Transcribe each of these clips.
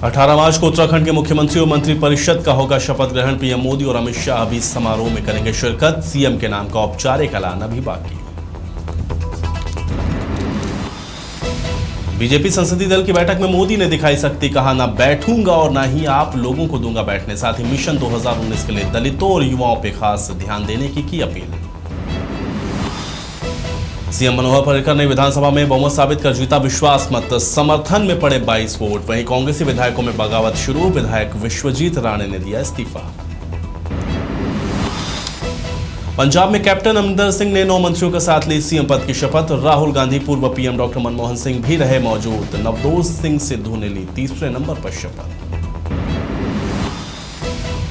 18 मार्च को उत्तराखंड के मुख्यमंत्री और मंत्रिपरिषद का होगा शपथ ग्रहण। पीएम मोदी और अमित शाह भी समारोह में करेंगे शिरकत। सीएम के नाम का औपचारिक ऐलान अभी बाकी। बीजेपी संसदीय दल की बैठक में मोदी ने दिखाई शक्ति, कहा ना बैठूंगा और ना ही आप लोगों को दूंगा बैठने। साथ ही मिशन 2019 के लिए दलितों और युवाओं पर खास ध्यान देने की अपील। सीएम मनोहर पर्रिकर ने विधानसभा में बहुमत साबित कर जीता विश्वास मत, समर्थन में पड़े 22 वोट। वहीं कांग्रेसी विधायकों में बगावत शुरू, विधायक विश्वजीत राणे ने दिया इस्तीफा। पंजाब में कैप्टन अमरिंदर सिंह ने 9 मंत्रियों के साथ ली सीएम पद की शपथ। राहुल गांधी, पूर्व पीएम डॉक्टर मनमोहन सिंह भी रहे मौजूद। नवजोत सिंह सिद्धू ने ली तीसरे नंबर पर शपथ।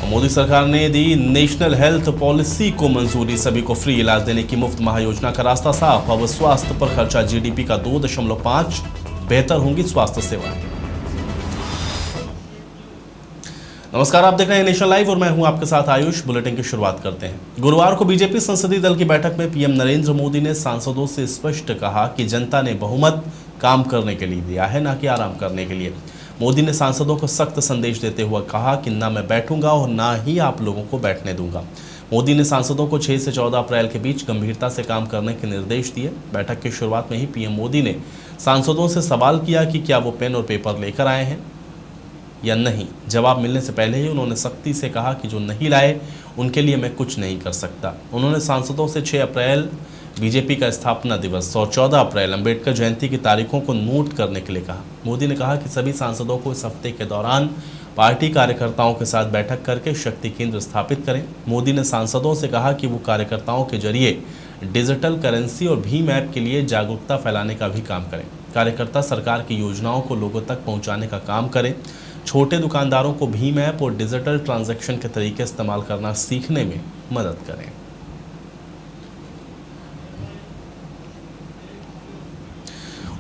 मोदी सरकार ने दी नेशनल हेल्थ पॉलिसी को मंजूरी, सभी को फ्री इलाज देने की मुफ्त महायोजना का रास्ता साफ। अब स्वास्थ्य पर खर्चा जीडीपी का 2.5, बेहतर होंगी स्वास्थ्य सेवाएं। नमस्कार, आप देख रहे हैं नेशनल लाइव और मैं हूं आपके साथ आयुष। बुलेटिन की शुरुआत करते हैं। गुरुवार को बीजेपी संसदीय दल की बैठक में पीएम नरेंद्र मोदी ने सांसदों से स्पष्ट कहा कि जनता ने बहुमत काम करने के लिए दिया है, ना कि आराम करने के लिए। मोदी ने सांसदों को सख्त संदेश देते हुए कहा कि ना मैं बैठूंगा और ना ही आप लोगों को बैठने दूंगा। मोदी ने सांसदों को 6 से 14 अप्रैल के बीच गंभीरता से काम करने के निर्देश दिए। बैठक की शुरुआत में ही पीएम मोदी ने सांसदों से सवाल किया कि क्या वो पेन और पेपर लेकर आए हैं या नहीं। जवाब मिलने से पहले ही उन्होंने सख्ती से कहा कि जो नहीं लाए उनके लिए मैं कुछ नहीं कर सकता। उन्होंने सांसदों से 6 अप्रैल बीजेपी का स्थापना दिवस और 14 अप्रैल अंबेडकर जयंती की तारीखों को नोट करने के लिए कहा। मोदी ने कहा कि सभी सांसदों को इस हफ्ते के दौरान पार्टी कार्यकर्ताओं के साथ बैठक करके शक्ति केंद्र स्थापित करें। मोदी ने सांसदों से कहा कि वो कार्यकर्ताओं के जरिए डिजिटल करेंसी और भीम ऐप के लिए जागरूकता फैलाने का भी काम करें। कार्यकर्ता सरकार की योजनाओं को लोगों तक पहुंचाने का काम करें। छोटे दुकानदारों को भीम ऐप और डिजिटल ट्रांजैक्शन के तरीके इस्तेमाल करना सीखने में मदद करें।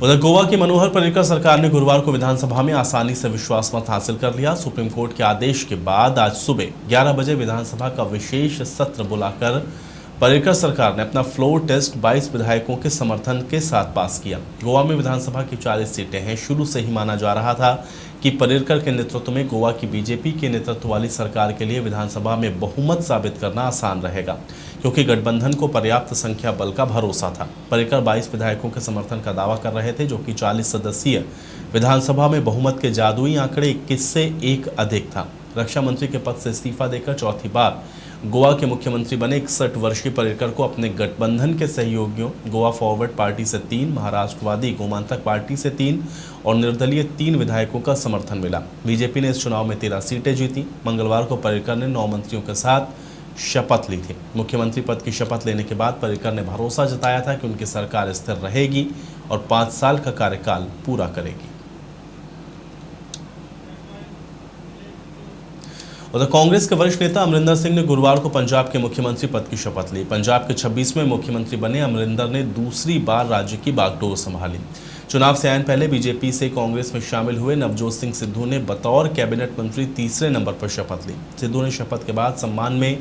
उधर गोवा की मनोहर पर्रिकर सरकार ने गुरुवार को विधानसभा में आसानी से विश्वास मत हासिल कर लिया। सुप्रीम कोर्ट के आदेश के बाद आज सुबह 11 बजे विधानसभा का विशेष सत्र बुलाकर पर्रिकर सरकार ने अपना फ्लोर टेस्ट 22 विधायकों के समर्थन के साथ पास किया। गोवा में विधानसभा की 40 सीटें हैं। शुरू से ही माना जा रहा था कि पर्रिकर के नेतृत्व में गोवा की बीजेपी के नेतृत्व वाली सरकार के लिए विधानसभा में बहुमत साबित करना आसान रहेगा, क्योंकि गठबंधन को पर्याप्त संख्या बल का भरोसा था। पर्रिकर 22 विधायकों के समर्थन का दावा कर रहे थे, जो कि 40 सदस्यीय विधानसभा में बहुमत के जादुई आंकड़े 21 से 1 अधिक था। रक्षा मंत्री के पद से इस्तीफा देकर चौथी बार गोवा के मुख्यमंत्री बने 61 वर्षीय पर्रिकर को अपने गठबंधन के सहयोगियों गोवा फॉरवर्ड पार्टी से 3, महाराष्ट्रवादी गोमांतक पार्टी से 3 और निर्दलीय 3 विधायकों का समर्थन मिला। बीजेपी ने इस चुनाव में 13 सीटें जीती। मंगलवार को पर्रिकर ने 9 मंत्रियों के साथ शपथ ली थी। मुख्यमंत्री पद की शपथ लेने के बाद पर्रिकर ने भरोसा जताया था कि उनकी सरकार स्थिर रहेगी और 5 साल का कार्यकाल पूरा करेगी। उधर कांग्रेस के वरिष्ठ नेता अमरिंदर सिंह ने गुरुवार को पंजाब के मुख्यमंत्री पद की शपथ ली। पंजाब के 26वें मुख्यमंत्री बने अमरिंदर ने दूसरी बार राज्य की बागडोर संभाली। चुनाव से आने पहले बीजेपी से कांग्रेस में शामिल हुए नवजोत सिंह सिद्धू ने बतौर कैबिनेट मंत्री तीसरे नंबर पर शपथ ली। सिद्धू ने शपथ के बाद सम्मान में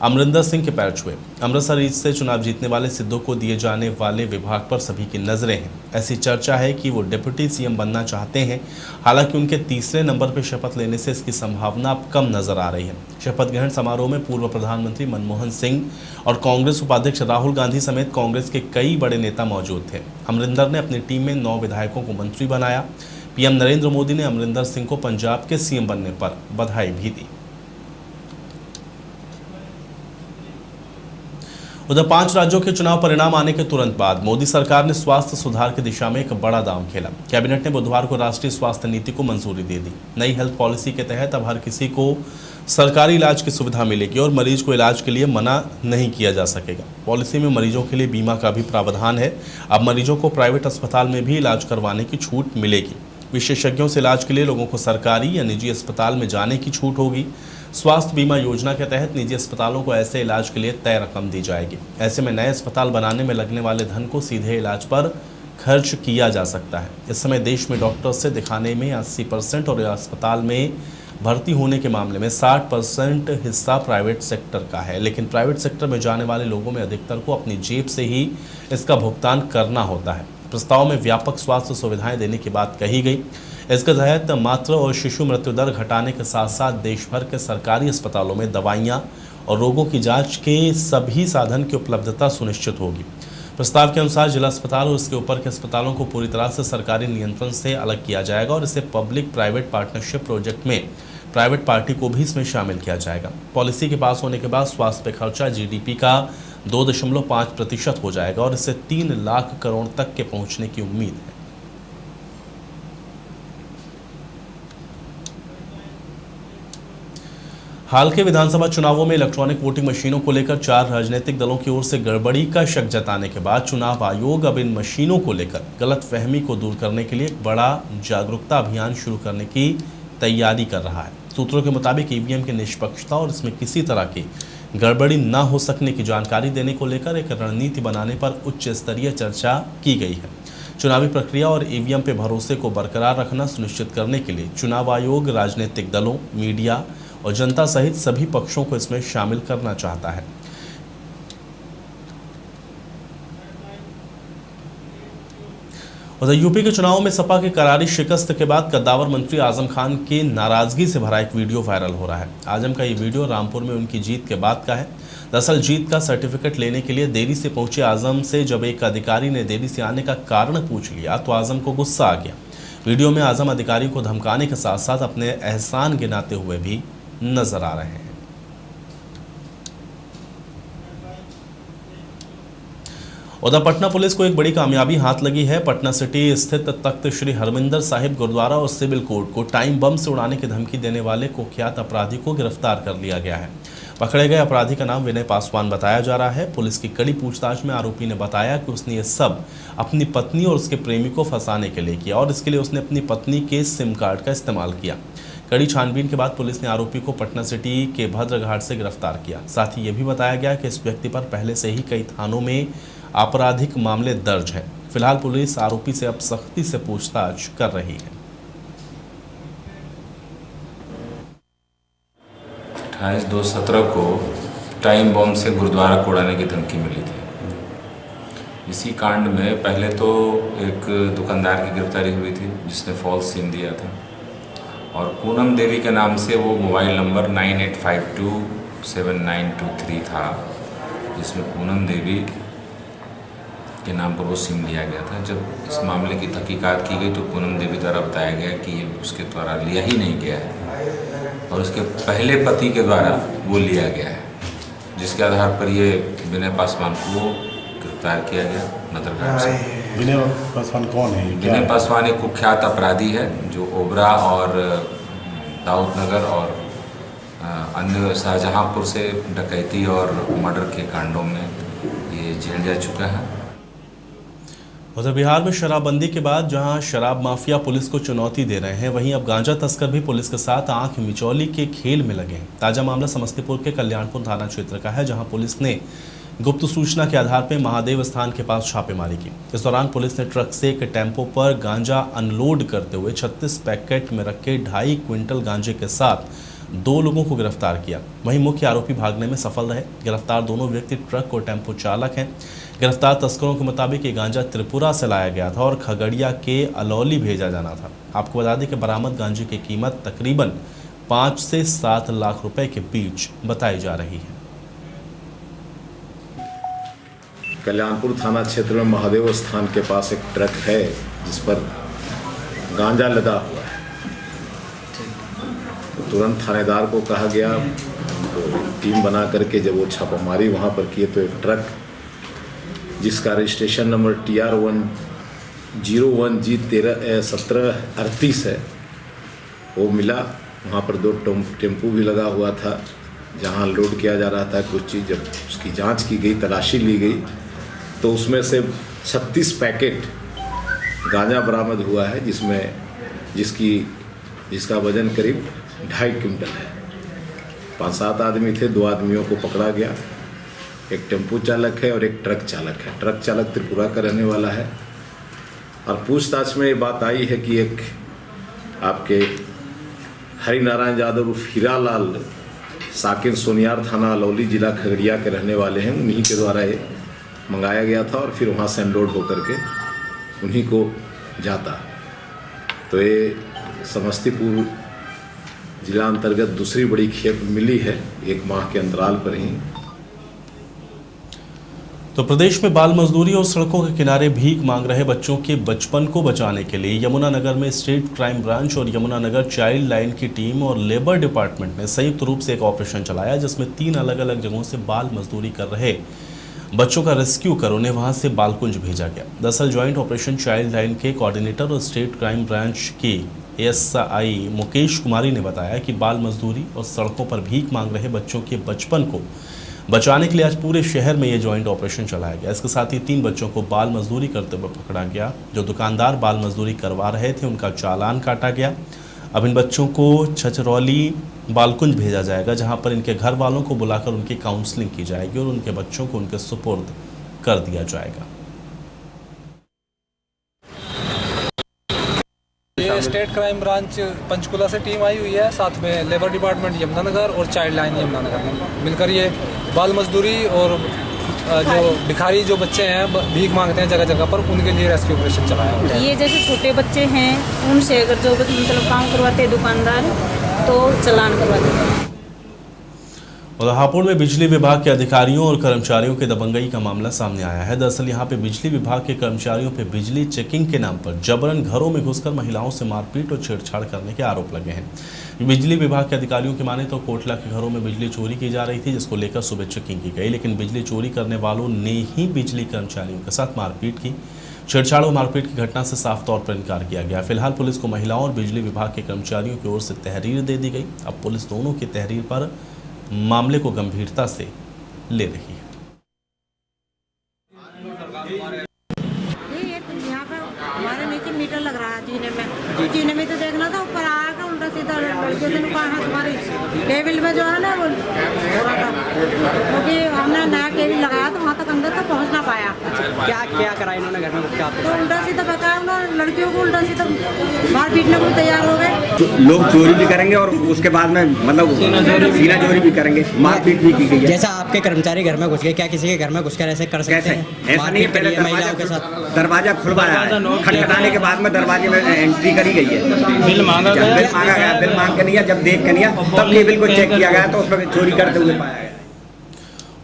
अमरिंदर सिंह के पैर छुए। अमृतसर सीट से चुनाव जीतने वाले सिद्धू को दिए जाने वाले विभाग पर सभी की नजरें हैं। ऐसी चर्चा है कि वो डिप्टी सीएम बनना चाहते हैं। हालांकि उनके तीसरे नंबर पर शपथ लेने से इसकी संभावना अब कम नजर आ रही है। शपथ ग्रहण समारोह में पूर्व प्रधानमंत्री मनमोहन सिंह और कांग्रेस उपाध्यक्ष राहुल गांधी समेत कांग्रेस के कई बड़े नेता मौजूद थे। अमरिंदर ने अपनी टीम में 9 विधायकों को मंत्री बनाया। पीएम नरेंद्र मोदी ने अमरिंदर सिंह को पंजाब के सीएम बनने पर बधाई भी दी। उधर 5 राज्यों के चुनाव परिणाम आने के तुरंत बाद मोदी सरकार ने स्वास्थ्य सुधार की दिशा में एक बड़ा दांव खेला। कैबिनेट ने बुधवार को राष्ट्रीय स्वास्थ्य नीति को मंजूरी दे दी। नई हेल्थ पॉलिसी के तहत अब हर किसी को सरकारी इलाज की सुविधा मिलेगी और मरीज को इलाज के लिए मना नहीं किया जा सकेगा। पॉलिसी में मरीजों के लिए बीमा का भी प्रावधान है। अब मरीजों को प्राइवेट अस्पताल में भी इलाज करवाने की छूट मिलेगी। विशेषज्ञों से इलाज के लिए लोगों को सरकारी या निजी अस्पताल में जाने की छूट होगी। स्वास्थ्य बीमा योजना के तहत निजी अस्पतालों को ऐसे इलाज के लिए तय रकम दी जाएगी। ऐसे में नए अस्पताल बनाने में लगने वाले धन को सीधे इलाज पर खर्च किया जा सकता है। इस समय देश में डॉक्टर से दिखाने में 80% और अस्पताल में भर्ती होने के मामले में 60% हिस्सा प्राइवेट सेक्टर का है। लेकिन प्राइवेट सेक्टर में जाने वाले लोगों में अधिकतर को अपनी जेब से ही इसका भुगतान करना होता है। प्रस्ताव में व्यापक स्वास्थ्य सुविधाएं देने की बात कही गई। इसके तहत मातृ और शिशु मृत्यु दर घटाने के साथ साथ देश भर के सरकारी अस्पतालों में दवाइयाँ और रोगों की जांच के सभी साधन की उपलब्धता सुनिश्चित होगी। प्रस्ताव के अनुसार जिला अस्पताल और इसके ऊपर के अस्पतालों को पूरी तरह से सरकारी नियंत्रण से अलग किया जाएगा और इसे पब्लिक प्राइवेट पार्टनरशिप प्रोजेक्ट में प्राइवेट पार्टी को भी इसमें शामिल किया जाएगा। पॉलिसी के पास होने के बाद स्वास्थ्य पे खर्चा जीडीपी का 2.5% हो जाएगा और इससे 3 लाख करोड़ तक के पहुंचने की उम्मीद है। हाल के विधानसभा चुनावों में इलेक्ट्रॉनिक वोटिंग मशीनों को लेकर 4 राजनीतिक दलों की ओर से गड़बड़ी का शक जताने के बाद चुनाव आयोग अब इन मशीनों को लेकर गलतफहमी को दूर करने के लिए एक बड़ा जागरूकता अभियान शुरू करने की तैयारी कर रहा है। सूत्रों के मुताबिक ईवीएम की निष्पक्षता और इसमें किसी तरह की गड़बड़ी न हो सकने की जानकारी देने को लेकर एक रणनीति बनाने पर उच्च स्तरीय चर्चा की गई है। चुनावी प्रक्रिया और ईवीएम पे भरोसे को बरकरार रखना सुनिश्चित करने के लिए चुनाव आयोग राजनीतिक दलों, मीडिया और जनता सहित सभी पक्षों को इसमें शामिल करना चाहता है। उधर यूपी के चुनावों में सपा की करारी शिकस्त के बाद कद्दावर मंत्री आजम खान की नाराजगी से भरा एक वीडियो वायरल हो रहा है। आजम का ये वीडियो रामपुर में उनकी जीत के बाद का है। दरअसल जीत का सर्टिफिकेट लेने के लिए देरी से पहुंचे आजम से जब एक अधिकारी ने देरी से आने का कारण पूछ लिया तो आजम को गुस्सा आ गया। वीडियो में आजम अधिकारी को धमकाने के साथ साथ अपने एहसान गिनाते हुए भी नजर आ रहे हैं। उधर पटना पुलिस को एक बड़ी कामयाबी हाथ लगी है। पटना सिटी स्थित तख्त श्री हरमिंदर साहिब गुरुद्वारा और सिविल कोर्ट को टाइम बम से उड़ाने की धमकी देने वाले कुख्यात अपराधी को गिरफ्तार कर लिया गया है। पकड़े गए अपराधी का नाम विनय पासवान बताया जा रहा है। पुलिस की कड़ी पूछताछ में आरोपी ने बताया कि उसने ये सब अपनी पत्नी और उसके प्रेमी को फंसाने के लिए किया और इसके लिए उसने अपनी पत्नी के सिम कार्ड का इस्तेमाल किया। कड़ी छानबीन के बाद पुलिस ने आरोपी को पटना सिटी के भद्रघाट से गिरफ्तार किया। साथ ही ये भी बताया गया कि इस व्यक्ति पर पहले से ही कई थानों में आपराधिक मामले दर्ज है। फिलहाल पुलिस आरोपी से अब सख्ती से पूछताछ कर रही है। 28/2/17 को टाइम बम से गुरुद्वारा को उड़ाने की धमकी मिली थी। इसी कांड में पहले तो एक दुकानदार की गिरफ्तारी हुई थी जिसने फॉल्स सिम दिया था और पूनम देवी के नाम से वो मोबाइल नंबर 98527923 था जिसमें पूनम देवी के नाम पर वो सिम लिया गया था। जब इस मामले की तहकीकात की गई तो पूनम देवी द्वारा बताया गया कि ये उसके द्वारा लिया ही नहीं गया है और उसके पहले पति के द्वारा वो लिया गया है, जिसके आधार पर ये विनय पासवान को गिरफ्तार किया गया नदरघाट से। विनय पासवान कौन है? विनय पासवान एक कुख्यात अपराधी है जो ओबरा और दाऊदनगर और अन्य शाहजहांपुर से डकैती और मर्डर के कांडों में ये जेल जा चुका है। उधर बिहार में शराबबंदी के बाद जहां शराब माफिया पुलिस को चुनौती दे रहे हैं, वहीं अब गांजा तस्कर भी पुलिस के साथ आंख मिचौली के खेल में लगे हैं। ताजा मामला समस्तीपुर के कल्याणपुर थाना क्षेत्र का है, जहां पुलिस ने गुप्त सूचना के आधार पर महादेव स्थान के पास छापेमारी की। इस दौरान पुलिस ने ट्रक से एक टेम्पो पर गांजा अनलोड करते हुए 36 पैकेट में रखे 2.5 क्विंटल गांजे के साथ 2 लोगों को गिरफ्तार किया। वहीं मुख्य आरोपी भागने में सफल रहे। गिरफ्तार दोनों व्यक्ति ट्रक और टेम्पो चालक हैं। गिरफ्तार तस्करों के मुताबिक ये गांजा त्रिपुरा से लाया गया था और खगड़िया के अलौली भेजा जाना था। आपको बता दें कि बरामद गांजे की कीमत तकरीबन 5 से 7 लाख रुपए के बीच बताई जा रही है। कल्याणपुर थाना क्षेत्र में महादेव स्थान के पास एक ट्रक है जिस पर गांजा लदा हुआ है। तो तुरंत थानेदार को कहा गया, तो टीम बना करके जब वो छापामारी वहाँ पर किए तो एक ट्रक जिसका रजिस्ट्रेशन नंबर TR101G1738 है वो मिला। वहाँ पर 2 टेम्पू भी लगा हुआ था जहाँ लोड किया जा रहा था कुछ चीज़। जब उसकी जांच की गई, तलाशी ली गई तो उसमें से 36 पैकेट गांजा बरामद हुआ है जिसका वजन करीब 2.5 क्विंटल है। 5-7 आदमी थे, 2 आदमियों को पकड़ा गया। एक टेम्पू चालक है और एक ट्रक चालक है। ट्रक चालक त्रिपुरा का रहने वाला है और पूछताछ में ये बात आई है कि एक आपके हरिनारायण यादव उर्फ हीरालाल साकिन सोनियार थाना अलौली जिला खगड़िया के रहने वाले हैं। उन्हीं के द्वारा ये मंगाया गया था और फिर वहाँ से अनलोड होकर के उन्हीं को जाता। तो ये समस्तीपुर जिला अंतर्गत दूसरी बड़ी खेप मिली है 1 माह के अंतराल पर ही। तो प्रदेश में बाल मजदूरी और सड़कों के किनारे भीख मांग रहे बच्चों के बचपन को बचाने के लिए यमुनानगर में स्टेट क्राइम ब्रांच और यमुनानगर चाइल्ड लाइन की टीम और लेबर डिपार्टमेंट ने संयुक्त रूप से एक ऑपरेशन चलाया, जिसमें 3 अलग अलग जगहों से बाल मजदूरी कर रहे बच्चों का रेस्क्यू कर उन्हें वहां से बालकुंज भेजा गया। दरअसल ज्वाइंट ऑपरेशन चाइल्ड लाइन के कोऑर्डिनेटर और स्टेट क्राइम ब्रांच की एएसआई मुकेश कुमारी ने बताया कि बाल मजदूरी और सड़कों पर भीख मांग रहे बच्चों के बचपन को बचाने के लिए आज पूरे शहर में ये ज्वाइंट ऑपरेशन चलाया गया। इसके साथ ही 3 बच्चों को बाल मजदूरी करते हुए पकड़ा गया। जो दुकानदार बाल मजदूरी करवा रहे थे उनका चालान काटा गया। अब इन बच्चों को छछरौली बालकुंज भेजा जाएगा, जहां पर इनके घर वालों को बुलाकर उनकी काउंसलिंग की जाएगी और उनके बच्चों को उनके सुपुर्द कर दिया जाएगा। ये स्टेट क्राइम ब्रांच पंचकुला से टीम आई हुई है, साथ में लेबर डिपार्टमेंट यमुनानगर और चाइल्ड लाइन यमुनानगर में मिलकर ये बाल मजदूरी और जो भिखारी जो बच्चे हैं भीख मांगते हैं जगह जगह पर, उनके लिए रेस्क्यू ऑपरेशन चलाया हुआ है। ये जैसे छोटे बच्चे हैं उनसे अगर जो मतलब काम करवाते हैं दुकानदार तो चालान करवाते हैं। और हापुड़ में बिजली विभाग के अधिकारियों और कर्मचारियों के दबंगई का मामला सामने आया है। दरअसल यहां पे बिजली विभाग के कर्मचारियों पे बिजली चेकिंग के नाम पर जबरन घरों में घुसकर महिलाओं से मारपीट और छेड़छाड़ करने के आरोप लगे हैं। बिजली विभाग के अधिकारियों की माने तो कोटला के घरों में बिजली चोरी की जा रही थी, जिसको लेकर सुबह चेकिंग की गई, लेकिन बिजली चोरी करने वालों ने ही बिजली कर्मचारियों के साथ मारपीट की। छेड़छाड़ और मारपीट की घटना से साफ तौर पर इनकार किया गया। फिलहाल पुलिस को महिलाओं और बिजली विभाग के कर्मचारियों की ओर से तहरीर दे दी गई। अब पुलिस दोनों की तहरीर पर मामले को गंभीरता से ले रही है। यहाँ पे हमारे नीचे मीटर लग रहा है जीने में तो देखना था, ऊपर आकर उल्टा सीधा लड़के से कहा तुम्हारी टेबल में जो है ना वो हो रहा था, क्योंकि हमने नया टेबल लगाया तो वहाँ तक अंदर तक पहुँच ना पाया। क्या क्या करा इन्होंने घर में? क्या तो उल्टा सीधा बताया उन्होंने, लड़कियों को उल्टा सीधा मार पीटने को तैयार हो गए। लोग चोरी भी करेंगे और उसके बाद में मतलब सीना चोरी भी करेंगे, मारपीट भी की गई है। जैसा आपके कर्मचारी घर में घुस गए, क्या किसी के घर में घुसकर ऐसे कर सकते हैं? ऐसा नहीं है, पहले महिलाओं के साथ दरवाजा खुलवाया है, खटखटाने के बाद में दरवाजे में एंट्री करी गई है, बिल मांगा गया, बिल मांग के नहीं, जब देख के नहीं तब केबल को चेक किया गया तो उसमें चोरी करते हुए पाया गया।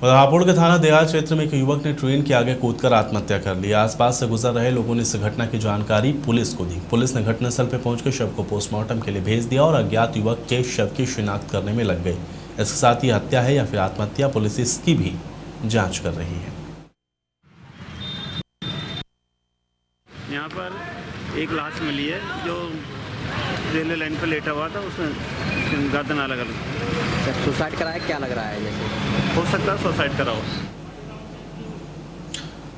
और हापुड़ के थाना देहात क्षेत्र में एक युवक ने ट्रेन के आगे कूदकर आत्महत्या कर ली। आसपास से गुजर रहे लोगों ने इस घटना की जानकारी पुलिस को दी। पुलिस ने घटनास्थल पर पहुंचकर शव को पोस्टमार्टम के लिए भेज दिया और अज्ञात युवक के शव की शिनाख्त करने में लग गई। इसके साथ ही हत्या है या फिर आत्महत्या, पुलिस इसकी भी जाँच कर रही है। यहाँ पर एक लाश मिली है जो रेलवे लाइन पर लेटा हुआ था, उसमें गर्दन अलग अलग। सुसाइड कराया क्या लग रहा है? जैसे हो सकता है सुसाइड करा हो।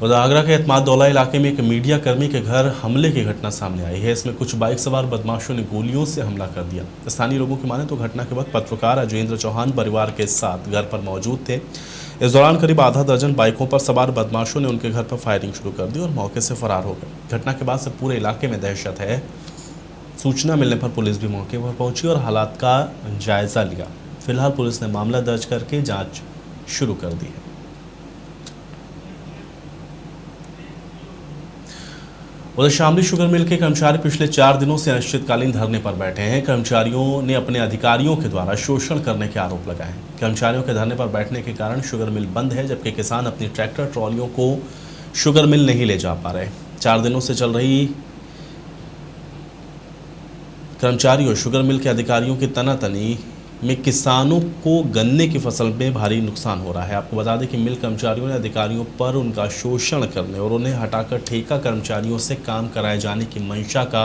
और आगरा के एतमाद-दौला इलाके में एक मीडिया कर्मी के घर हमले की घटना सामने आई है। इसमें कुछ बाइक सवार बदमाशों ने गोलियों से हमला कर दिया। स्थानीय लोगों की माने तो घटना के वक्त पत्रकार अजयेंद्र चौहान परिवार के साथ घर पर मौजूद थे। इस दौरान करीब आधा दर्जन बाइकों पर सवार बदमाशों ने उनके घर पर फायरिंग शुरू कर दी और मौके से फरार हो गए। घटना के बाद से पूरे इलाके में दहशत है। सूचना मिलने पर पुलिस भी मौके पर पहुंची और हालात का जायजा लिया। फिलहाल पुलिस ने मामला दर्ज करके जांच शुरू कर दी है। उधर शामली शुगर मिल के कर्मचारी पिछले 4 दिनों से अनिश्चितकालीन धरने पर बैठे हैं। कर्मचारियों ने अपने अधिकारियों के द्वारा शोषण करने के आरोप लगाए हैं। कर्मचारियों के धरने पर बैठने के कारण शुगर मिल बंद है, जबकि किसान अपनी ट्रैक्टर ट्रॉलियों को शुगर मिल नहीं ले जा पा रहे। 4 दिनों से चल रही कर्मचारियों शुगर मिल के अधिकारियों की तनातनी में किसानों को गन्ने की फसल में भारी नुकसान हो रहा है। आपको बता दें कि मिल कर्मचारियों ने अधिकारियों पर उनका शोषण करने और उन्हें हटाकर ठेका कर्मचारियों से काम कराए जाने की मंशा का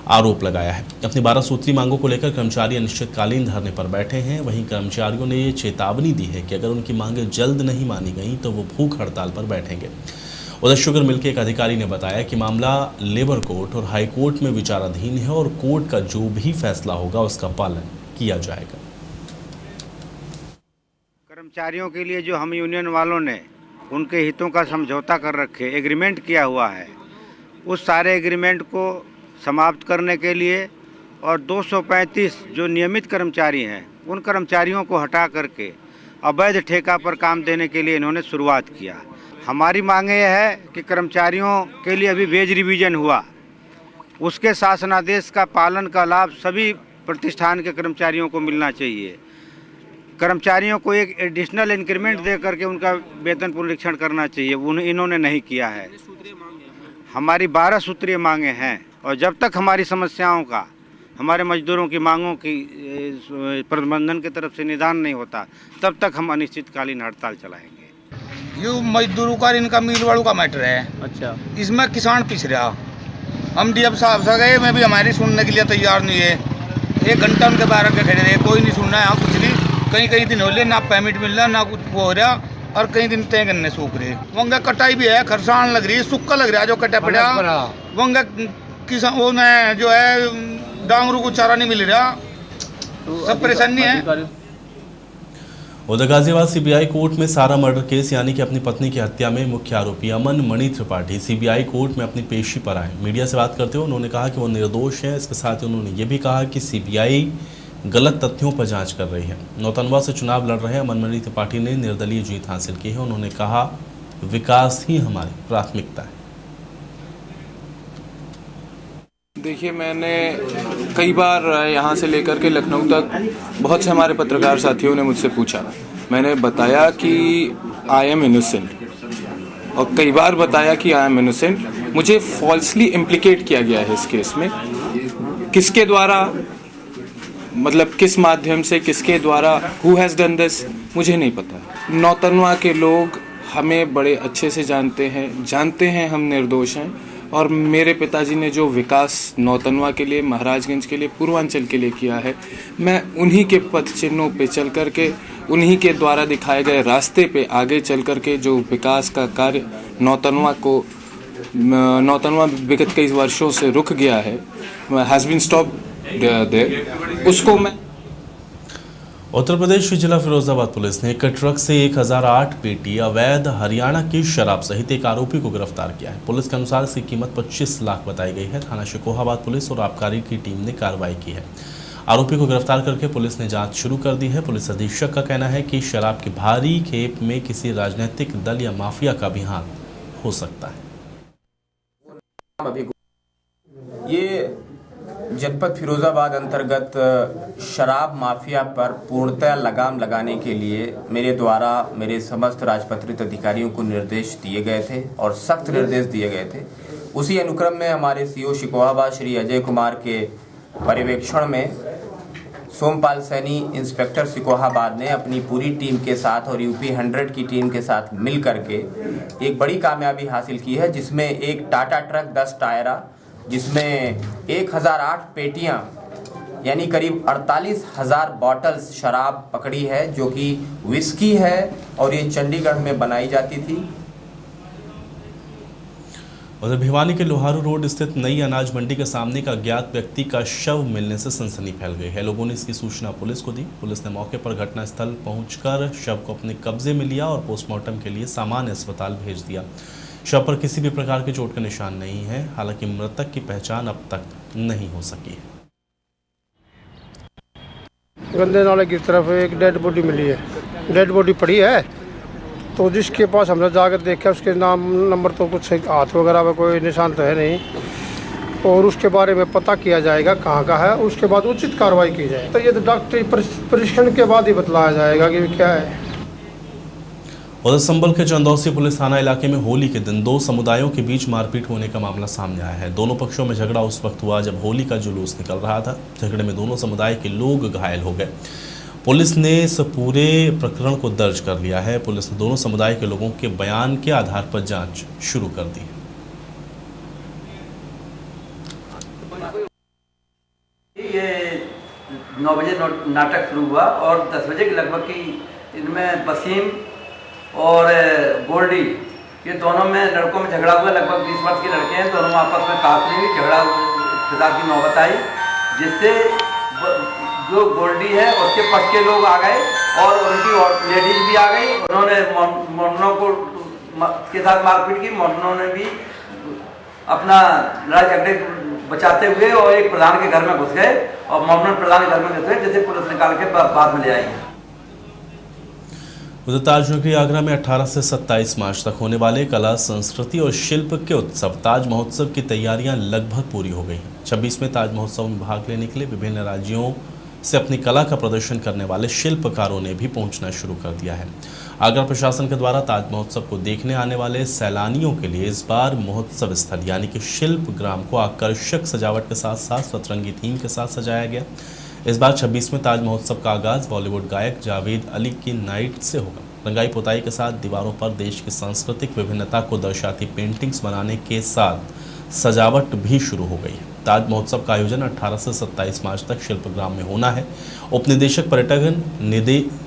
आरोप लगाया है। अपनी 12 सूत्री मांगों को लेकर कर्मचारी अनिश्चितकालीन धरने पर बैठे हैं। वहीं कर्मचारियों ने ये चेतावनी दी है कि अगर उनकी मांगें जल्द नहीं मानी गई तो वो भूख हड़ताल पर बैठेंगे। उधर शुगर मिल के एक अधिकारी ने बताया कि मामला लेबर कोर्ट और हाई कोर्ट में विचाराधीन है और कोर्ट का जो भी फैसला होगा उसका पालन किया जाएगा। कर्मचारियों के लिए जो हम यूनियन वालों ने उनके हितों का समझौता कर रखे, एग्रीमेंट किया हुआ है, उस सारे एग्रीमेंट को समाप्त करने के लिए और 235 जो नियमित कर्मचारी हैं उन कर्मचारियों को हटा करके अवैध ठेका पर काम देने के लिए इन्होंने शुरुआत किया। हमारी मांग यह है कि कर्मचारियों के लिए अभी वेज रिवीजन हुआ, उसके शासनादेश का पालन का लाभ सभी प्रतिष्ठान के कर्मचारियों को मिलना चाहिए। कर्मचारियों को एक एडिशनल इंक्रीमेंट दे करके उनका वेतन पुनरीक्षण करना चाहिए, इन्होंने नहीं किया है। हमारी 12 सूत्रीय मांगे हैं और जब तक हमारी समस्याओं का, हमारे मजदूरों की मांगों की प्रबंधन की तरफ से निदान नहीं होता, तब तक हम अनिश्चितकालीन हड़ताल चलाएंगे। ये मजदूरों का, इनका मिल वालों का मैटर है। अच्छा, इसमें किसान पिस रहा। हम डीएफ साहब से गए, मैं भी हमारी सुनने के लिए तैयार नहीं है। 1 घंटा उनके बाहर के खड़े रहे, कोई नहीं सुनना है। यहाँ कुछ नहीं, कई दिन हो ले ना पेमेंट मिल रहा ना कुछ हो रहा, और कई दिन तय करने सूख रहे। वंगा कटाई भी है, खरसान लग रही है, सूखा लग रहा है जो कटा पड़ा। वंगा किसान वो जो है डांगरू को चारा नहीं मिल रहा, सब परेशानी है। उधर गाजियाबाद सीबीआई कोर्ट में सारा मर्डर केस यानी कि अपनी पत्नी की हत्या में मुख्य आरोपी अमन मणि त्रिपाठी सीबीआई कोर्ट में अपनी पेशी पर आए। मीडिया से बात करते हुए उन्होंने कहा कि वो निर्दोष हैं। इसके साथ ही उन्होंने ये भी कहा कि सीबीआई गलत तथ्यों पर जांच कर रही है। नौतनवा से चुनाव लड़ रहे अमन मणि त्रिपाठी ने निर्दलीय जीत हासिल की है। उन्होंने कहा, विकास ही हमारी प्राथमिकता है। देखिए, मैंने कई बार यहाँ से लेकर के लखनऊ तक बहुत से हमारे पत्रकार साथियों ने मुझसे पूछा, मैंने बताया कि आई एम इनोसेंट, और कई बार बताया कि आई एम इनोसेंट। मुझे फॉल्सली इम्प्लिकेट किया गया है इस केस में। किसके द्वारा, मतलब किस माध्यम से, किसके द्वारा, हु हैज़ डन दिस, मुझे नहीं पता। नौतनवा के लोग हमें बड़े अच्छे से जानते हैं हम निर्दोष हैं, और मेरे पिताजी ने जो विकास नौतनवा के लिए, महाराजगंज के लिए, पूर्वांचल के लिए किया है, मैं उन्हीं के पथ चिन्हों पे चल करके, उन्हीं के द्वारा दिखाए गए रास्ते पे आगे चल करके जो विकास का कार्य नौतनवा विगत कई वर्षों से रुक गया है, हैज़ बीन स्टॉप देयर, उसको मैं। उत्तर प्रदेश जिला फिरोजाबाद पुलिस ने एक ट्रक से 1008 पेटी अवैध हरियाणा की शराब सहित एक आरोपी को गिरफ्तार किया है। पुलिस के अनुसार इसकी कीमत 25 लाख बताई गई है। थाना शिकोहाबाद पुलिस और आबकारी की टीम ने कार्रवाई की है। आरोपी को गिरफ्तार करके पुलिस ने जांच शुरू कर दी है। पुलिस अधीक्षक का कहना है कि शराब की भारी खेप में किसी राजनीतिक दल या माफिया का भी हाथ हो सकता है। ये जनपद फिरोजाबाद अंतर्गत शराब माफिया पर पूर्णतः लगाम लगाने के लिए मेरे द्वारा मेरे समस्त राजपत्रित अधिकारियों को निर्देश दिए गए थे और सख्त निर्देश दिए गए थे। उसी अनुक्रम में हमारे सीओ शिकोहाबाद श्री अजय कुमार के पर्यवेक्षण में सोमपाल सैनी इंस्पेक्टर शिकोहाबाद ने अपनी पूरी टीम के साथ और यूपी 100 की टीम के साथ मिल करके एक बड़ी कामयाबी हासिल की है, जिसमें एक टाटा ट्रक 10 टायरा, जिसमें 1008 पेटियां यानी करीब 48,000 बॉटल्स शराब पकड़ी है, जो कि विस्की है और ये चंडीगढ़ में बनाई जाती थी। उधर भिवानी के लोहारू रोड स्थित नई अनाज मंडी के सामने का अज्ञात व्यक्ति का शव मिलने से सनसनी फैल गई है। लोगों ने इसकी सूचना पुलिस को दी। पुलिस ने मौके पर घटनास्थल पहुंचकर शव को अपने कब्जे में लिया और पोस्टमार्टम के लिए सामान्य अस्पताल भेज दिया। शव पर किसी भी प्रकार के चोट के निशान नहीं है। हालांकि मृतक की पहचान अब तक नहीं हो सकी है। गंदे नाले की तरफ एक डेड बॉडी मिली है, डेड बॉडी पड़ी है, तो जिसके पास हमने जाकर देखा उसके नाम नंबर तो कुछ हाथ वगैरह में कोई निशान तो है नहीं, और उसके बारे में पता किया जाएगा कहाँ का है, उसके बाद उचित कार्रवाई की जाए। तो ये तो डॉक्टरी परीक्षण के बाद ही बतलाया जाएगा कि क्या है। उधर संभल के चंदौसी पुलिस थाना इलाके में होली के दिन 2 समुदायों के बीच मारपीट होने का मामला सामने आया है। दोनों पक्षों में झगड़ा उस वक्त हुआ जब होली का जुलूस निकल रहा था। झगड़े में दोनों समुदाय के लोग घायल हो गए। पुलिस ने इस पूरे प्रकरण को दर्ज कर लिया है। पुलिस ने दोनों समुदाय के लोगों के बयान के आधार पर जांच शुरू कर दी। ये 9 बजे नाटक शुरू हुआ और 10 बजे के लगभग की इनमें वसीम और गोल्डी, ये दोनों में लड़कों में झगड़ा हुआ। लगभग 20 वर्ष के लड़के हैं, दोनों आपस में काफी हुई, झगड़ा फिजाब की नौबत आई, जिससे जो गोल्डी है उसके पक्ष के लोग आ गए और उनकी और लेडीज भी आ गई। उन्होंने मोर्नों को के साथ मारपीट की। मोर्नों ने भी अपना लड़ाई झगड़े बचाते हुए और एक प्रधान के घर में घुस गए और मोर्नों प्रधान के घर में घुस गए, जिसे पुलिस निकाल के बाद में ले आई। उधर ताजनगरी आगरा में 18 से 27 मार्च तक होने वाले कला संस्कृति और शिल्प के उत्सव ताज महोत्सव की तैयारियां लगभग पूरी हो गई हैं। 26वें ताज महोत्सव में भाग लेने के लिए विभिन्न राज्यों से अपनी कला का प्रदर्शन करने वाले शिल्पकारों ने भी पहुंचना शुरू कर दिया है। आगरा प्रशासन के द्वारा ताज महोत्सव को देखने आने वाले सैलानियों के लिए इस बार महोत्सव स्थल यानी कि शिल्प ग्राम को आकर्षक सजावट के साथ साथ सतरंगी थीम के साथ सजाया गया। इस बार 26वें ताज महोत्सव का आगाज बॉलीवुड गायक जावेद अली की नाइट से होगा। रंगाई पुताई के साथ दीवारों पर देश की सांस्कृतिक विभिन्नता को दर्शाती पेंटिंग्स बनाने के साथ सजावट भी शुरू हो गई है। ताज महोत्सव का आयोजन 18 से 27 मार्च तक शिल्पग्राम में होना है। उप निदेशक पर्यटन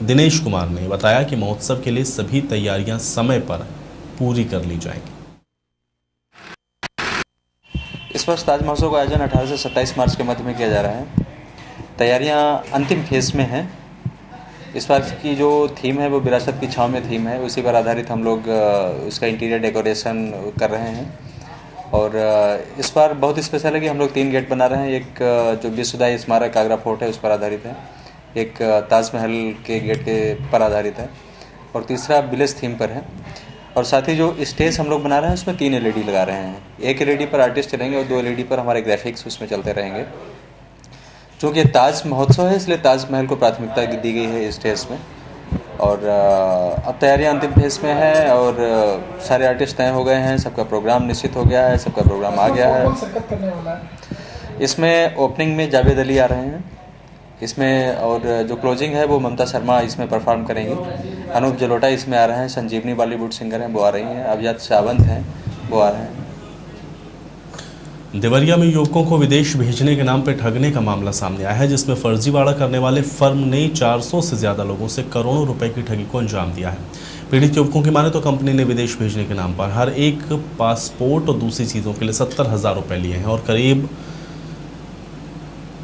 दिनेश कुमार ने बताया कि महोत्सव के लिए सभी तैयारियां समय पर पूरी कर ली जाएंगी। इस वर्ष ताज महोत्सव का आयोजन 18 से 27 मार्च के मध्य में किया जा रहा है। तैयारियां अंतिम फेज में हैं। इस बार की जो थीम है वो विरासत की छाँव में थीम है, उसी पर आधारित हम लोग उसका इंटीरियर डेकोरेशन कर रहे हैं। और इस बार बहुत स्पेशल है कि हम लोग 3 गेट बना रहे हैं। एक जो विश्वदायी स्मारक आगरा फोर्ट है उस पर आधारित है, एक ताजमहल के गेट के पर आधारित है और तीसरा विलेज थीम पर है। और साथ ही जो स्टेज हम लोग बना रहे हैं उसमें 3 LED लगा रहे हैं। एक LED पर आर्टिस्ट चलेंगे और 2 LED पर हमारे ग्राफिक्स उसमें चलते रहेंगे। चूँकि ताज महोत्सव है इसलिए ताजमहल को प्राथमिकता दी गई है इस स्टेज में। और अब तैयारियां अंतिम फेज में है और सारे आर्टिस्ट तय हो गए हैं, सबका प्रोग्राम निश्चित हो गया है, सबका प्रोग्राम आ गया है। इसमें ओपनिंग में जावेद अली आ रहे हैं इसमें, और जो क्लोजिंग है वो ममता शर्मा इसमें परफॉर्म करेंगी। अनूप जलोटा इसमें आ रहे हैं, संजीवनी बॉलीवुड सिंगर हैं वो आ रही हैं, अभिजात सावंत हैं वो आ रहे हैं। देवरिया में युवकों को विदेश भेजने के नाम पर ठगने का मामला सामने आया है, जिसमें फर्जीवाड़ा करने वाले फर्म ने 400 से ज़्यादा लोगों से करोड़ों रुपए की ठगी को अंजाम दिया है। पीड़ित युवकों की माने तो कंपनी ने विदेश भेजने के नाम पर हर एक पासपोर्ट और दूसरी चीज़ों के लिए 70,000 रुपये लिए हैं और करीब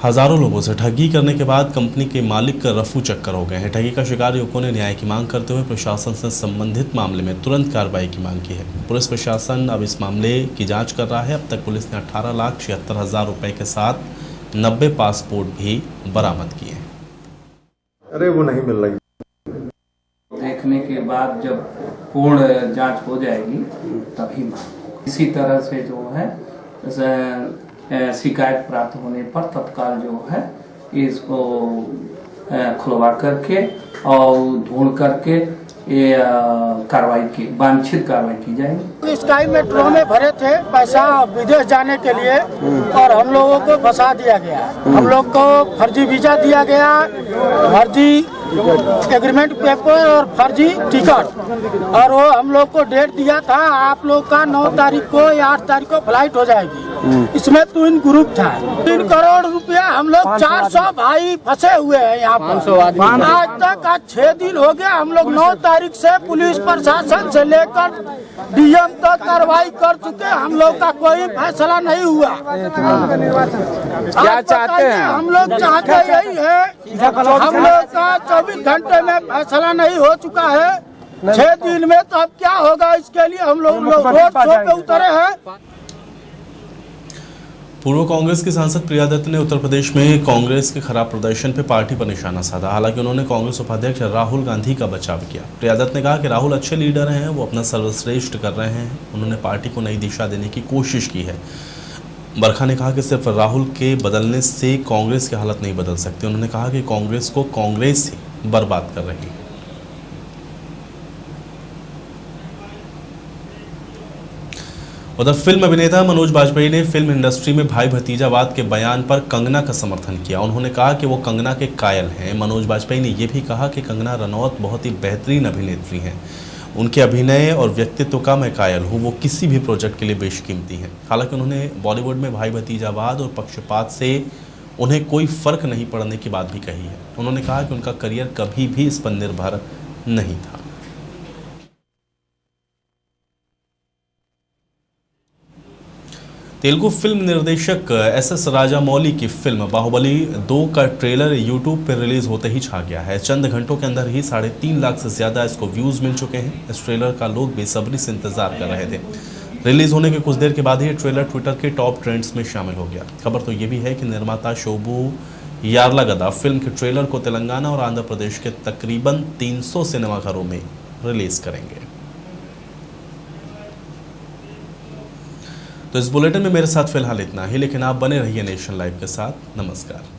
हज़ारों लोगों से ठगी करने के बाद कंपनी के मालिक का रफू चक्कर हो गए हैं। ठगी का शिकार युवकों ने न्याय की मांग करते हुए प्रशासन से संबंधित मामले में तुरंत कार्रवाई की मांग की है। पुलिस प्रशासन अब इस मामले की जांच कर रहा है। अब तक पुलिस ने 18,76,000 रुपये के साथ 90 पासपोर्ट भी बरामद किए हैं। अरे वो नहीं मिल रही। देखने के बाद जब पूर्ण जांच हो जाएगी तभी इसी तरह से जो है शिकायत प्राप्त होने पर तत्काल जो है इसको खुलवा करके और ढूंढ करके ये कार्रवाई की वांछित कार्रवाई की जाएगी। स्काई मेट्रो में भरे थे पैसा विदेश जाने के लिए और हम लोगों को फंसा दिया गया। हम लोग को फर्जी वीजा दिया गया, फर्जी एग्रीमेंट पेपर और फर्जी टिकट, और वो हम लोग को डेट दिया था आप लोग का 9 तारीख को या 8 तारीख को फ्लाइट हो जाएगी। इसमें 3 ग्रुप था, 3 करोड़ रुपया हम लोग 400 भाई फंसे हुए हैं यहाँ पर। आज तक 6 दिन हो गया। हम लोग 9 तारीख से पुलिस प्रशासन से लेकर डीएम तक कार्रवाई कर चुके, हम लोग का कोई फैसला नहीं हुआ। क्या चाहते हैं? हम लोग चाहते यही है, हम लोग का 24 घंटे में फैसला नहीं हो चुका है, 6 दिन में तो अब क्या होगा इसके लिए हम लोग रोड शो पे उतरे हैं। पूर्व कांग्रेस की सांसद प्रिया दत्त ने उत्तर प्रदेश में कांग्रेस के खराब प्रदर्शन पर पार्टी पर निशाना साधा। हालांकि उन्होंने कांग्रेस उपाध्यक्ष राहुल गांधी का बचाव किया। प्रिया दत्त ने कहा कि राहुल अच्छे लीडर हैं, वो अपना सर्वश्रेष्ठ कर रहे हैं। उन्होंने पार्टी को नई दिशा देने की कोशिश की है। बरखा ने कहा कि सिर्फ राहुल के बदलने से कांग्रेस की हालत नहीं बदल सकती। उन्होंने कहा कि कांग्रेस को कांग्रेस ही बर्बाद कर रही है। उधर फिल्म अभिनेता मनोज बाजपेयी ने फिल्म इंडस्ट्री में भाई भतीजावाद के बयान पर कंगना का समर्थन किया। उन्होंने कहा कि वो कंगना के कायल हैं। मनोज बाजपेयी ने यह भी कहा कि कंगना रनौत बहुत ही बेहतरीन अभिनेत्री हैं। उनके अभिनय और व्यक्तित्व का मैं कायल हूँ, वो किसी भी प्रोजेक्ट के लिए बेशकीमती हैं। हालांकि उन्होंने बॉलीवुड में भाई भतीजावाद और पक्षपात से उन्हें कोई फर्क नहीं पड़ने की बात भी कही है। उन्होंने कहा कि उनका करियर कभी भी इस पर निर्भर नहीं था। तेलुगु फिल्म निर्देशक एस राजामौली की फिल्म बाहुबली 2 का ट्रेलर यूट्यूब पर रिलीज होते ही छा गया है। चंद घंटों के अंदर ही 3.5 लाख से ज़्यादा इसको व्यूज़ मिल चुके हैं। इस ट्रेलर का लोग बेसब्री से इंतजार कर रहे थे। रिलीज होने के कुछ देर के बाद ही ट्रेलर ट्विटर के टॉप ट्रेंड्स में शामिल हो गया। खबर तो ये भी है कि निर्माता शोभू यार्लागदा फिल्म के ट्रेलर को तेलंगाना और आंध्र प्रदेश के तकरीबन 300 सिनेमाघरों में रिलीज करेंगे। तो इस बुलेटिन में मेरे साथ फिलहाल इतना ही, लेकिन आप बने रहिए नेशन लाइव के साथ। नमस्कार।